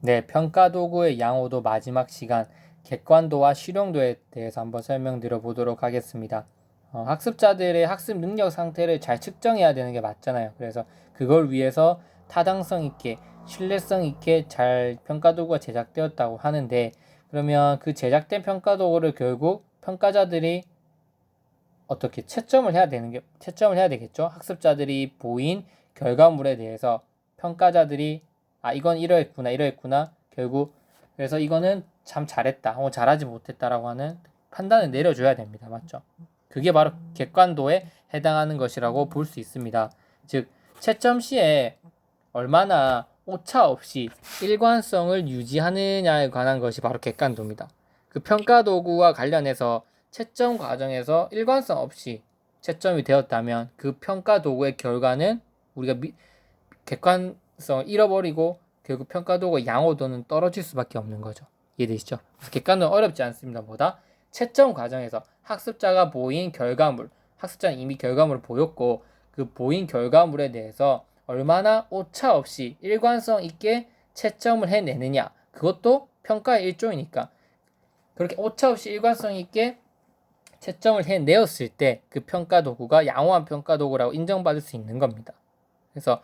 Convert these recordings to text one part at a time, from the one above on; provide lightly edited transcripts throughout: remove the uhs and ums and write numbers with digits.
네, 평가 도구의 양호도 마지막 시간, 객관도와 실용도에 대해서 한번 설명드려 보도록 하겠습니다. 학습자들의 학습 능력 상태를 잘 측정해야 되는 게 맞잖아요. 그래서 그걸 위해서 타당성 있게, 신뢰성 있게 잘 평가 도구가 제작되었다고 하는데, 그러면 그 제작된 평가 도구를 결국 평가자들이 어떻게 채점을 해야 되겠죠? 학습자들이 보인 결과물에 대해서 평가자들이 이건 이러했구나 결국 그래서 이거는 참 잘했다 잘하지 못했다라고 하는 판단을 내려줘야 됩니다. 맞죠? 그게 바로 객관도에 해당하는 것이라고 볼 수 있습니다. 즉 채점 시에 얼마나 오차 없이 일관성을 유지하느냐에 관한 것이 바로 객관도입니다. 그 평가 도구와 관련해서 채점 과정에서 일관성 없이 채점이 되었다면 그 평가 도구의 결과는 우리가 객관성을 잃어버리고 결국 평가 도구의 양호도는 떨어질 수밖에 없는 거죠. 이해되시죠? 그래서 객관도는 어렵지 않습니다. 보다 채점 과정에서 학습자가 보인 결과물, 학습자는 이미 결과물을 보였고 그 보인 결과물에 대해서 얼마나 오차 없이 일관성 있게 채점을 해내느냐, 그것도 평가의 일종이니까 그렇게 오차 없이 일관성 있게 채점을 해내었을 때 그 평가 도구가 양호한 평가 도구라고 인정받을 수 있는 겁니다. 그래서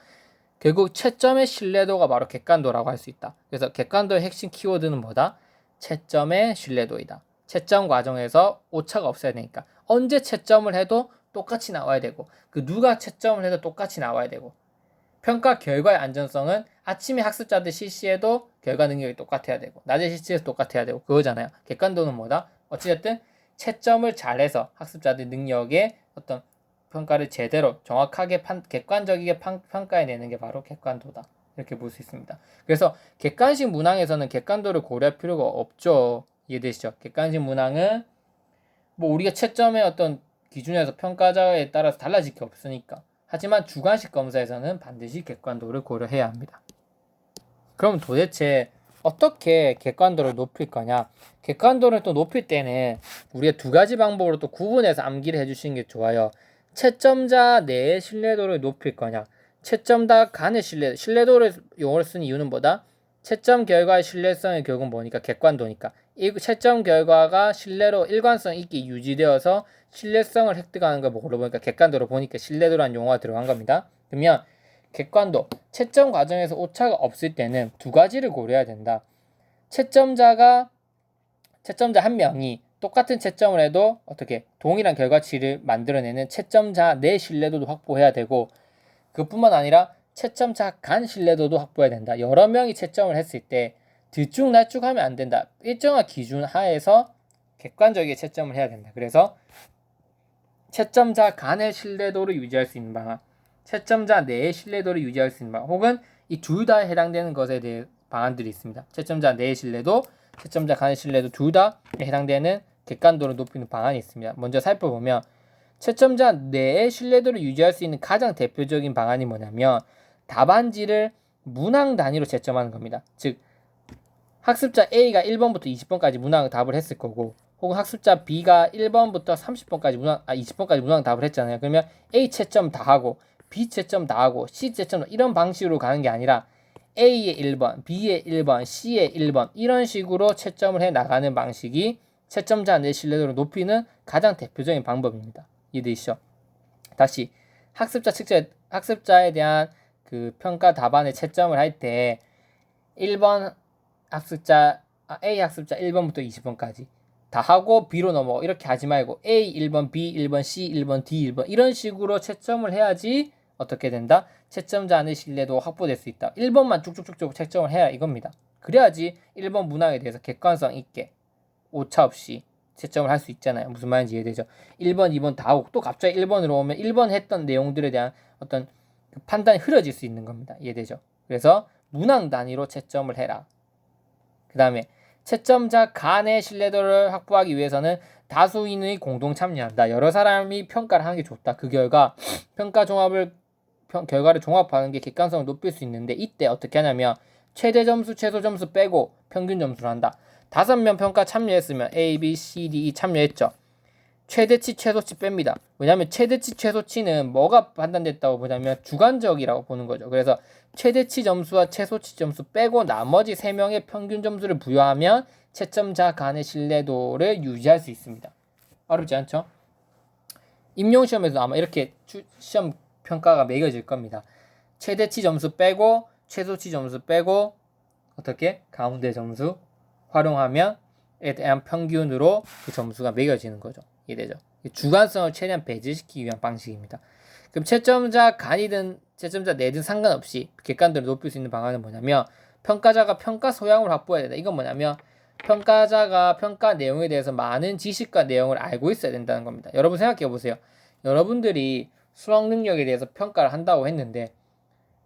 결국 채점의 신뢰도가 바로 객관도라고 할 수 있다. 그래서 객관도의 핵심 키워드는 뭐다? 채점의 신뢰도이다. 채점 과정에서 오차가 없어야 되니까 언제 채점을 해도 똑같이 나와야 되고 그 누가 채점을 해도 똑같이 나와야 되고 평가 결과의 안전성은 아침에 학습자들 실시해도 결과 능력이 똑같아야 되고 낮에 실시해도 똑같아야 되고 그거잖아요. 객관도는 뭐다? 어찌됐든 채점을 잘해서 학습자들 능력의 어떤 평가를 제대로 정확하게 객관적이게 평가해내는 게 바로 객관도다. 이렇게 볼 수 있습니다. 그래서 객관식 문항에서는 객관도를 고려할 필요가 없죠. 이해되시죠? 객관식 문항은 뭐 우리가 채점의 어떤 기준에서 평가자에 따라서 달라질 게 없으니까. 하지만 주관식 검사에서는 반드시 객관도를 고려해야 합니다. 그럼 도대체 어떻게 객관도를 높일 거냐? 객관도를 또 높일 때는 우리가 두 가지 방법으로 또 구분해서 암기를 해주시는 게 좋아요. 채점자 내의 신뢰도를 높일 거냐? 채점자 간의 신뢰도를 용어를 쓴 이유는 뭐다? 채점 결과의 신뢰성이 결국은 뭐니까? 객관도니까. 이 채점 결과가 신뢰로 일관성 있게 유지되어서 신뢰성을 획득하는 걸 뭐로 보니까 객관도로 보니까 신뢰도라는 용어가 들어간 겁니다. 그러면 객관도, 채점 과정에서 오차가 없을 때는 두 가지를 고려해야 된다. 채점자 한 명이 똑같은 채점을 해도 어떻게 동일한 결과치를 만들어내는 채점자 내 신뢰도도 확보해야 되고 그뿐만 아니라 채점자 간 신뢰도도 확보해야 된다. 여러 명이 채점을 했을 때 들쭉날쭉하면 안 된다. 일정한 기준 하에서 객관적이게 채점을 해야 된다. 그래서 채점자 간의 신뢰도를 유지할 수 있는 방안, 채점자 내의 신뢰도를 유지할 수 있는 방안, 혹은 이 둘 다 해당되는 것에 대해 방안들이 있습니다. 채점자 내의 신뢰도, 채점자 간의 신뢰도 둘 다 해당되는 객관도를 높이는 방안이 있습니다. 먼저 살펴보면 채점자 내의 신뢰도를 유지할 수 있는 가장 대표적인 방안이 뭐냐면 답안지를 문항 단위로 채점하는 겁니다. 즉 학습자 A가 1번부터 20번까지 문항 답을 했을 거고 혹은 학습자 B가 1번부터 30번까지 20번까지 문항 답을 했잖아요. 그러면 A 채점 다 하고 B 채점 다 하고 C 채점 이런 방식으로 가는 게 아니라 A의 1번, B의 1번, C의 1번 이런 식으로 채점을 해 나가는 방식이 채점자 내 신뢰도를 높이는 가장 대표적인 방법입니다. 이해되시죠? 다시 학습자에 대한 그 평가 답안의 채점을 할 때 1번 A 학습자 1번부터 20번까지 다 하고 B로 넘어가 이렇게 하지 말고 A 1번, B 1번, C 1번, D 1번 이런 식으로 채점을 해야지 어떻게 된다? 채점자 안의 신뢰도 확보될 수 있다. 1번만 쭉쭉쭉쭉 채점을 해야 이겁니다. 그래야지 1번 문항에 대해서 객관성 있게 오차 없이 채점을 할 수 있잖아요. 무슨 말인지 이해되죠? 1번, 2번 다 하고 또 갑자기 1번으로 오면 1번 했던 내용들에 대한 어떤 판단이 흐려질 수 있는 겁니다. 이해되죠? 그래서 문항 단위로 채점을 해라. 그 다음에 채점자 간의 신뢰도를 확보하기 위해서는 다수인의 공동 참여한다. 여러 사람이 평가를 하는 게 좋다. 그 결과 결과를 종합하는 게 객관성을 높일 수 있는데 이때 어떻게 하냐면 최대 점수, 최소 점수 빼고 평균 점수를 한다. 5명 평가 참여했으면 A, B, C, D, E 참여했죠. 최대치, 최소치 뺍니다. 왜냐하면 최대치, 최소치는 뭐가 판단됐다고 보냐면 주관적이라고 보는 거죠. 그래서 최대치 점수와 최소치 점수 빼고 나머지 3명의 평균 점수를 부여하면 채점자 간의 신뢰도를 유지할 수 있습니다. 어렵지 않죠? 임용시험에서 아마 이렇게 시험 평가가 매겨질 겁니다. 최대치 점수 빼고 최소치 점수 빼고 어떻게? 가운데 점수 활용하면 에 대한 평균으로 그 점수가 매겨지는 거죠. 이해되죠? 주관성을 최대한 배제시키기 위한 방식입니다. 그럼 채점자 간이든 채점자 내든 상관없이 객관도를 높일 수 있는 방안은 뭐냐면 평가자가 평가 소양을 확보해야 된다. 이건 뭐냐면 평가자가 평가 내용에 대해서 많은 지식과 내용을 알고 있어야 된다는 겁니다. 여러분 생각해 보세요. 여러분들이 수학 능력에 대해서 평가를 한다고 했는데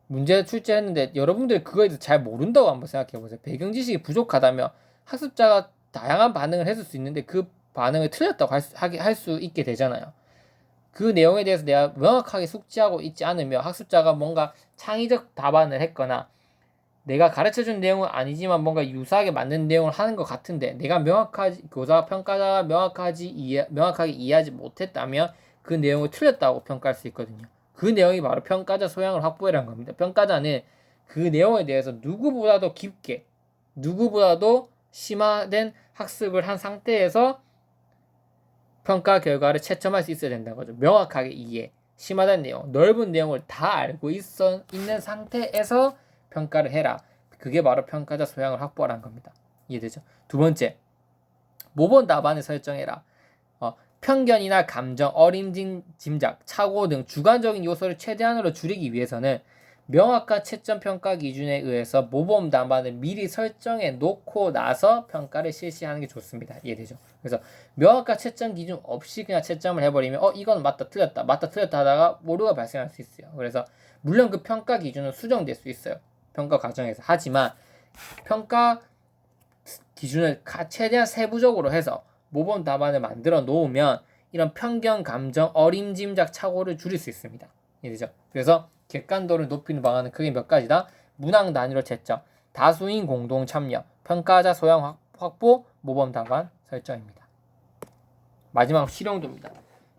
문제 출제했는데 여러분들이 그거에 대해서 잘 모른다고 한번 생각해 보세요. 배경 지식이 부족하다면 학습자가 다양한 반응을 했을 수 있는데 그 반응을 틀렸다고 할 수 있게 되잖아요. 그 내용에 대해서 내가 명확하게 숙지하고 있지 않으면 학습자가 뭔가 창의적 답안을 했거나 내가 가르쳐준 내용은 아니지만 뭔가 유사하게 맞는 내용을 하는 것 같은데 내가 평가자가 명확하게 이해하지 못했다면 그 내용을 틀렸다고 평가할 수 있거든요. 그 내용이 바로 평가자 소양을 확보해라는 겁니다. 평가자는 그 내용에 대해서 누구보다도 깊게, 누구보다도 심화된 학습을 한 상태에서 평가 결과를 채점할 수 있어야 된다는 거죠. 명확하게 이해, 심화된 내용, 넓은 내용을 다 알고 있는 상태에서 평가를 해라. 그게 바로 평가자 소양을 확보하라는 겁니다. 이해되죠? 두 번째, 모범 답안을 설정해라. 편견이나 감정, 어림짐작, 착오 등 주관적인 요소를 최대한으로 줄이기 위해서는 명확한 채점 평가 기준에 의해서 모범 답안을 미리 설정해 놓고 나서 평가를 실시하는 게 좋습니다. 이해되죠? 그래서 명확한 채점 기준 없이 그냥 채점을 해버리면 이건 맞다 틀렸다 하다가 오류가 발생할 수 있어요. 그래서 물론 그 평가 기준은 수정될 수 있어요. 평가 과정에서. 하지만 평가 기준을 최대한 세부적으로 해서 모범 답안을 만들어 놓으면 이런 편견, 감정, 어림짐작, 착오를 줄일 수 있습니다. 이해되죠? 그래서 객관도를 높이는 방안은 크게 몇 가지다. 문항 단위로 채점, 다수인 공동 참여, 평가자 소양 확보, 모범 답안 설정입니다. 마지막 실용도입니다.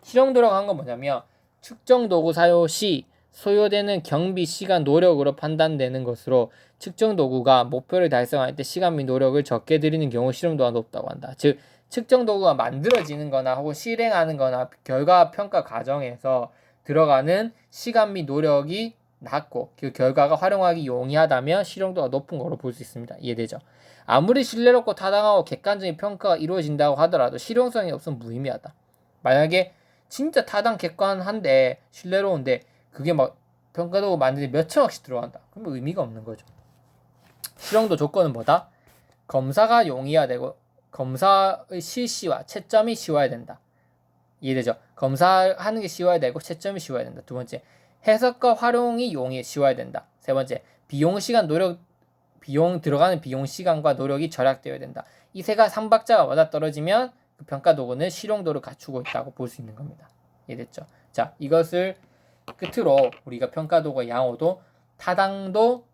실용도라고 한 건 뭐냐면 측정 도구 사용 시 소요되는 경비, 시간, 노력으로 판단되는 것으로 측정 도구가 목표를 달성할 때 시간 및 노력을 적게 들이는 경우 실용도가 높다고 한다. 즉 측정 도구가 만들어지는 거나 혹은 실행하는 거나 결과 평가 과정에서 들어가는 시간 및 노력이 낮고 그 결과가 활용하기 용이하다면 실용도가 높은 거로 볼 수 있습니다. 이해되죠? 아무리 신뢰롭고 타당하고 객관적인 평가가 이루어진다고 하더라도 실용성이 없으면 무의미하다. 만약에 진짜 타당 객관한데 신뢰로운데 그게 막 평가 도구 만드는데 몇천억씩 들어간다. 그러면 의미가 없는 거죠. 실용도 조건은 뭐다? 검사가 용이해야 되고 검사의 실시와 채점이 쉬워야 된다. 이해되죠? 검사하는 게 쉬워야 되고 채점이 쉬워야 된다. 두 번째, 해석과 활용이 쉬워야 된다. 세 번째, 들어가는 비용 시간과 노력이 절약되어야 된다. 이 세가 3박자가 맞아떨어지면 그 평가 도구는 실용도를 갖추고 있다고 볼 수 있는 겁니다. 이해됐죠? 자, 이것을 끝으로 우리가 평가 도구의 양호도, 타당도,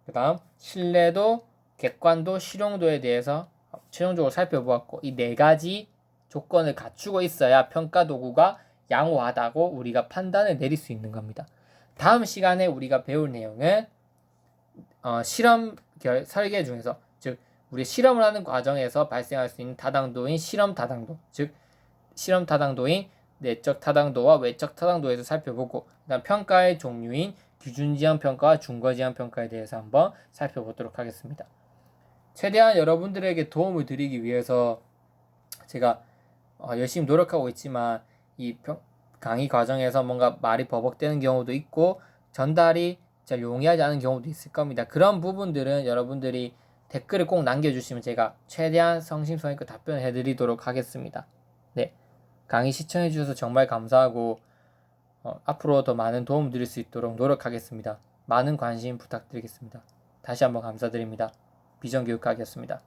그 다음 신뢰도, 객관도, 실용도에 대해서 최종적으로 살펴보았고 이 네 가지 조건을 갖추고 있어야 평가 도구가 양호하다고 우리가 판단을 내릴 수 있는 겁니다. 다음 시간에 우리가 배울 내용은 실험 설계 중에서 즉 우리 실험을 하는 과정에서 발생할 수 있는 타당도인 실험 타당도, 즉 실험 타당도인 내적 타당도와 외적 타당도에서 살펴보고 그다음 평가의 종류인 기준지향 평가와 중거지향 평가에 대해서 한번 살펴보도록 하겠습니다. 최대한 여러분들에게 도움을 드리기 위해서 제가 열심히 노력하고 있지만 이 강의 과정에서 뭔가 말이 버벅대는 경우도 있고 전달이 잘 용이하지 않은 경우도 있을 겁니다. 그런 부분들은 여러분들이 댓글을 꼭 남겨주시면 제가 최대한 성심성의껏 답변을 해드리도록 하겠습니다. 네, 강의 시청해주셔서 정말 감사하고 앞으로 더 많은 도움 드릴 수 있도록 노력하겠습니다. 많은 관심 부탁드리겠습니다. 다시 한번 감사드립니다. 비전교육학이었습니다.